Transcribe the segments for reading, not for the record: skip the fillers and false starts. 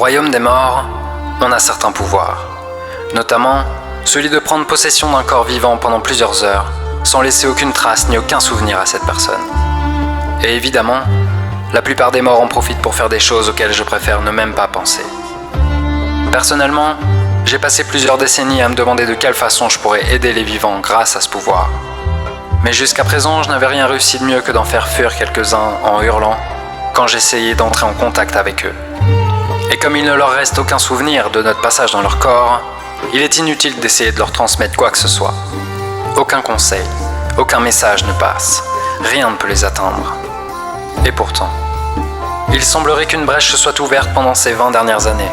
royaume des morts, on a certains pouvoirs, notamment celui de prendre possession d'un corps vivant pendant plusieurs heures, sans laisser aucune trace ni aucun souvenir à cette personne. Et évidemment, la plupart des morts en profitent pour faire des choses auxquelles je préfère ne même pas penser. Personnellement, j'ai passé plusieurs décennies à me demander de quelle façon je pourrais aider les vivants grâce à ce pouvoir. Mais jusqu'à présent, je n'avais rien réussi de mieux que d'en faire fuir quelques-uns en hurlant quand j'essayais d'entrer en contact avec eux. Et comme il ne leur reste aucun souvenir de notre passage dans leur corps, il est inutile d'essayer de leur transmettre quoi que ce soit. Aucun conseil, aucun message ne passe, rien ne peut les atteindre. Et pourtant, il semblerait qu'une brèche se soit ouverte pendant ces 20 dernières années.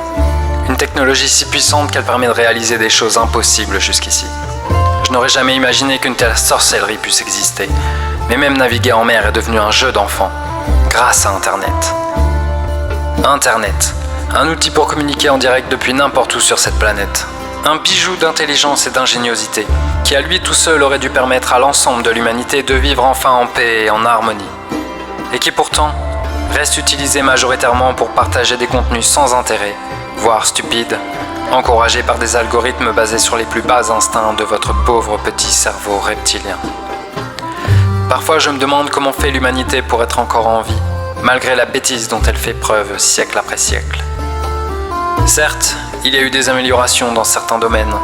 Une technologie si puissante qu'elle permet de réaliser des choses impossibles jusqu'ici. Je n'aurais jamais imaginé qu'une telle sorcellerie puisse exister, mais même naviguer en mer est devenu un jeu d'enfant, grâce à Internet. Internet, un outil pour communiquer en direct depuis n'importe où sur cette planète. Un bijou d'intelligence et d'ingéniosité, qui à lui tout seul aurait dû permettre à l'ensemble de l'humanité de vivre enfin en paix et en harmonie. Et qui pourtant reste utilisé majoritairement pour partager des contenus sans intérêt, voire stupides, encouragés par des algorithmes basés sur les plus bas instincts de votre pauvre petit cerveau reptilien. Parfois je me demande comment fait l'humanité pour être encore en vie, malgré la bêtise dont elle fait preuve siècle après siècle. Certes, il y a eu des améliorations dans certains domaines,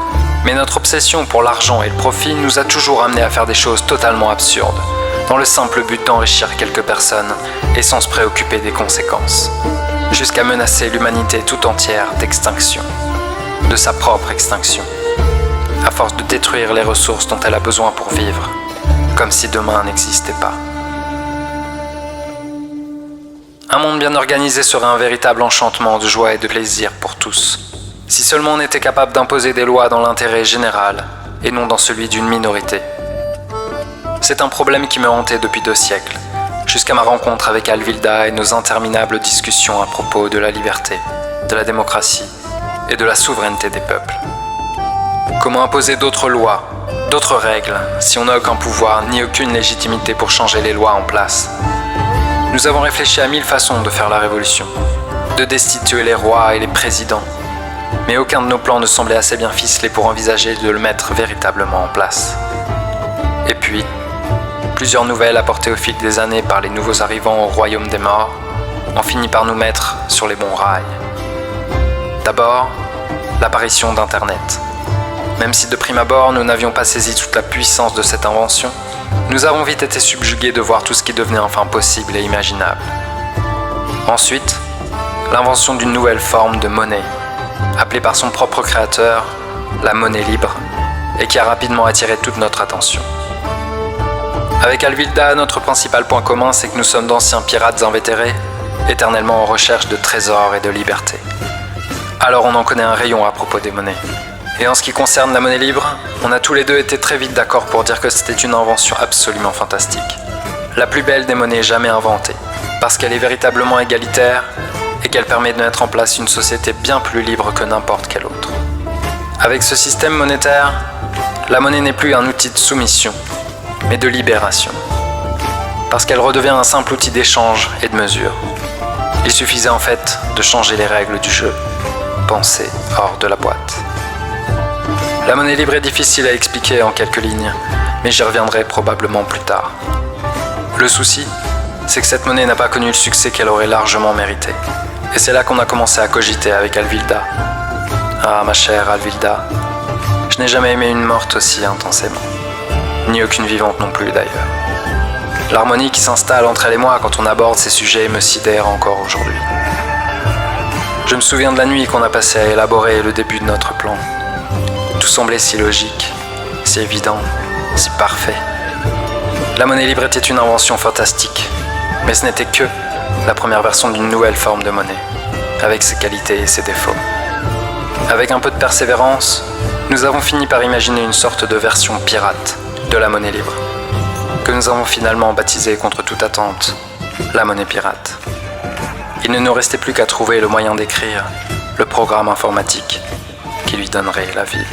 mais notre obsession pour l'argent et le profit nous a toujours amenés à faire des choses totalement absurdes, dans le simple but d'enrichir quelques personnes et sans se préoccuper des conséquences, jusqu'à menacer l'humanité tout entière d'extinction, de sa propre extinction, à force de détruire les ressources dont elle a besoin pour vivre, comme si demain n'existait pas. Un monde bien organisé serait un véritable enchantement de joie et de plaisir pour tous, si seulement on était capable d'imposer des lois dans l'intérêt général et non dans celui d'une minorité. C'est un problème qui me hantait depuis 2 siècles, jusqu'à ma rencontre avec Alvilda et nos interminables discussions à propos de la liberté, de la démocratie et de la souveraineté des peuples. Comment imposer d'autres lois, d'autres règles, si on n'a aucun pouvoir ni aucune légitimité pour changer les lois en place? Nous avons réfléchi à 1000 façons de faire la révolution, de destituer les rois et les présidents, mais aucun de nos plans ne semblait assez bien ficelé pour envisager de le mettre véritablement en place. Et puis, plusieurs nouvelles apportées au fil des années par les nouveaux arrivants au royaume des morts ont fini par nous mettre sur les bons rails. D'abord, l'apparition d'Internet. Même si de prime abord nous n'avions pas saisi toute la puissance de cette invention, nous avons vite été subjugués de voir tout ce qui devenait enfin possible et imaginable. Ensuite, l'invention d'une nouvelle forme de monnaie, appelée par son propre créateur la monnaie libre, et qui a rapidement attiré toute notre attention. Avec Alvilda, notre principal point commun, c'est que nous sommes d'anciens pirates invétérés, éternellement en recherche de trésors et de liberté. Alors on en connaît un rayon à propos des monnaies. Et en ce qui concerne la monnaie libre, on a tous les deux été très vite d'accord pour dire que c'était une invention absolument fantastique. La plus belle des monnaies jamais inventées, parce qu'elle est véritablement égalitaire et qu'elle permet de mettre en place une société bien plus libre que n'importe quelle autre. Avec ce système monétaire, la monnaie n'est plus un outil de soumission, mais de libération, parce qu'elle redevient un simple outil d'échange et de mesure. Il suffisait en fait de changer les règles du jeu, penser hors de la boîte. La monnaie libre est difficile à expliquer en quelques lignes, mais j'y reviendrai probablement plus tard. Le souci, c'est que cette monnaie n'a pas connu le succès qu'elle aurait largement mérité. Et c'est là qu'on a commencé à cogiter avec Alvilda. Ah, ma chère Alvilda, je n'ai jamais aimé une morte aussi intensément. Ni aucune vivante non plus d'ailleurs. L'harmonie qui s'installe entre elle et moi quand on aborde ces sujets me sidère encore aujourd'hui. Je me souviens de la nuit qu'on a passée à élaborer le début de notre plan. Tout semblait si logique, si évident, si parfait. La monnaie libre était une invention fantastique, mais ce n'était que la première version d'une nouvelle forme de monnaie, avec ses qualités et ses défauts. Avec un peu de persévérance, nous avons fini par imaginer une sorte de version pirate de la monnaie libre, que nous avons finalement baptisée contre toute attente, la monnaie pirate. Il ne nous restait plus qu'à trouver le moyen d'écrire le programme informatique qui lui donnerait la vie.